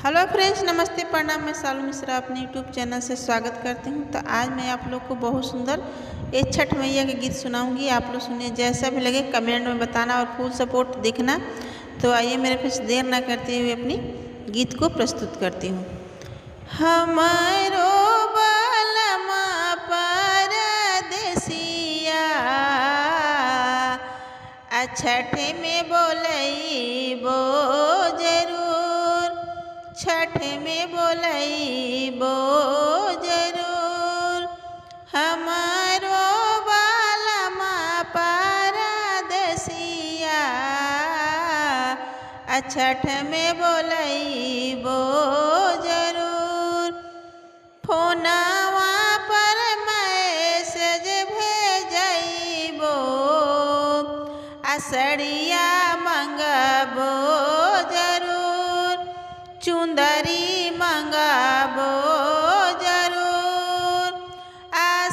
Hello friends, नमस्ते, प्रणाम। मैं शालू मिश्रा अपने यूट्यूब चैनल से स्वागत करती हूँ। तो आज मैं आप लोग को बहुत सुंदर एक छठ मैया के गीत सुनाऊंगी। आप लोग सुनिए, जैसा भी लगे कमेंट में बताना और फुल सपोर्ट देखना। तो आइए मेरे कुछ देर ना करते हुए अपनी गीत को प्रस्तुत करती हूँ। हमारो बलमा परदेसिया छठ में बोलैबो जरूर, छठ में बोलैबो जरूर। हमारो बलमा परदेसिया छठ में बोलैबो जरूर। फोनवा पर मैसेज भेजैबो, सड़िया मंगबो जरूर, चुंदरी मंगबो जरूर।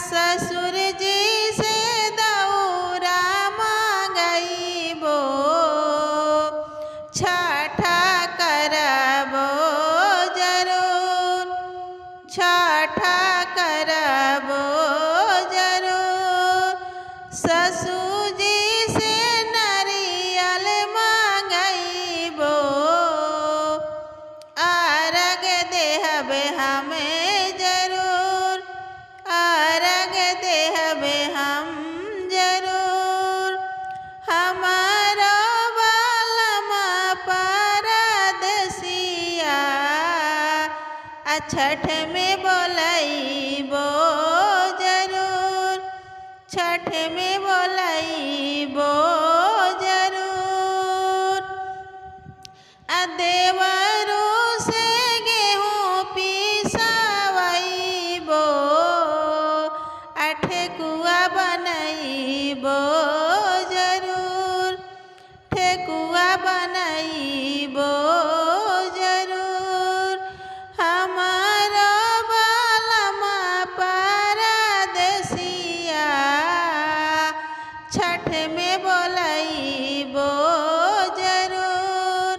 ससुर जी से दौरा मंगैबो, छठ करबो जरूर, छठ करबो जरूर। ससुर जी से नारियल मंगैबो, अर्घ देहबे हमें जरूर, अर्घ देहबे हम जरूर। हमारा बलमा परदेसिया छठ में बोलैबो जरूर, छठ में बोलैबो जरूर। देवरू से गेहूँ पिसवैबो, ठेकुआ बनैबो जरूर, ठेकुआ बनैबो जरूर। हमारा बलमा परदेसिया छठ में बोलैबो जरूर,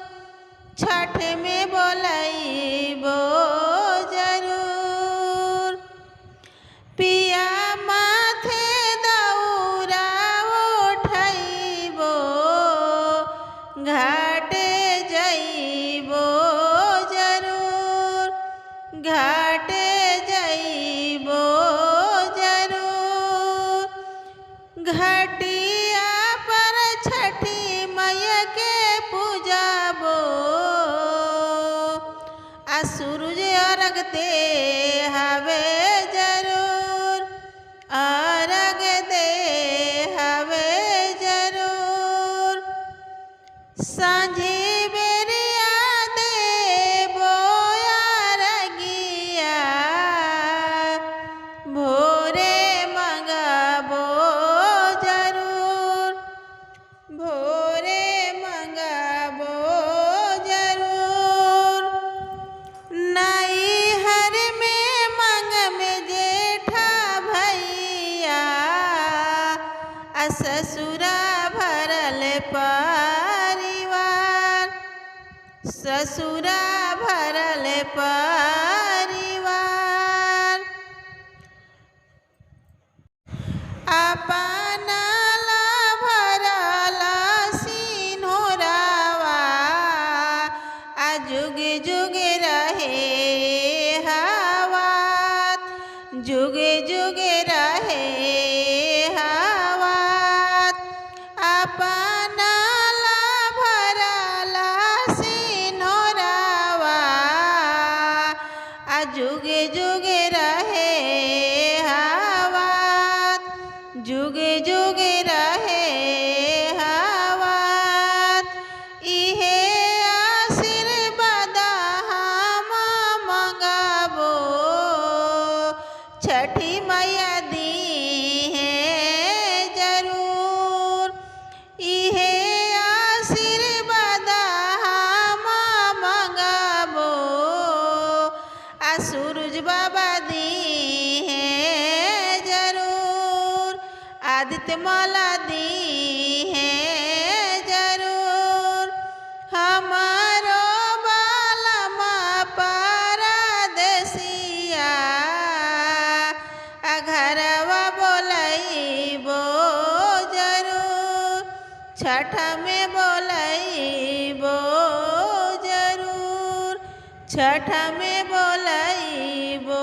छठ में बोलैबो जरूर। पिया माथे दौरा उठैबो, घाटे जैबो जरूर, घाटे जैबो जरूर। घाटिया पर छठी मैया के पूजाबो, सूरज अर्घ देहबे जरूर, अर्घ देहबे जरूर। सांझी बेरिया देबो अर्घिया, भोरे मंगबो जरूर, भोरे मंगबो जरूर। नैहर में मंग में जेठा भैया, ससुरा भरल परिवार, ससुरा भरल परिवार। अपना ला भरल सिन्होरावा, जुग जुग रहे हवात, जुग जुग रहे हवात। अपना ला भरल सिन्होरावा, जुग जुग रहे हवात, जुग जुग रहे हवात। इहे आशीर्वाद हम मंगबो, छठी मैया दी है जरूर। इहे आशीर्वाद हम मंगबो, सूरज बाबा दी है जरूर, आदित्य माला दी है जरूर। हमारो बलमा छठ में बोलैबो जरूर, छठ में बोलैबो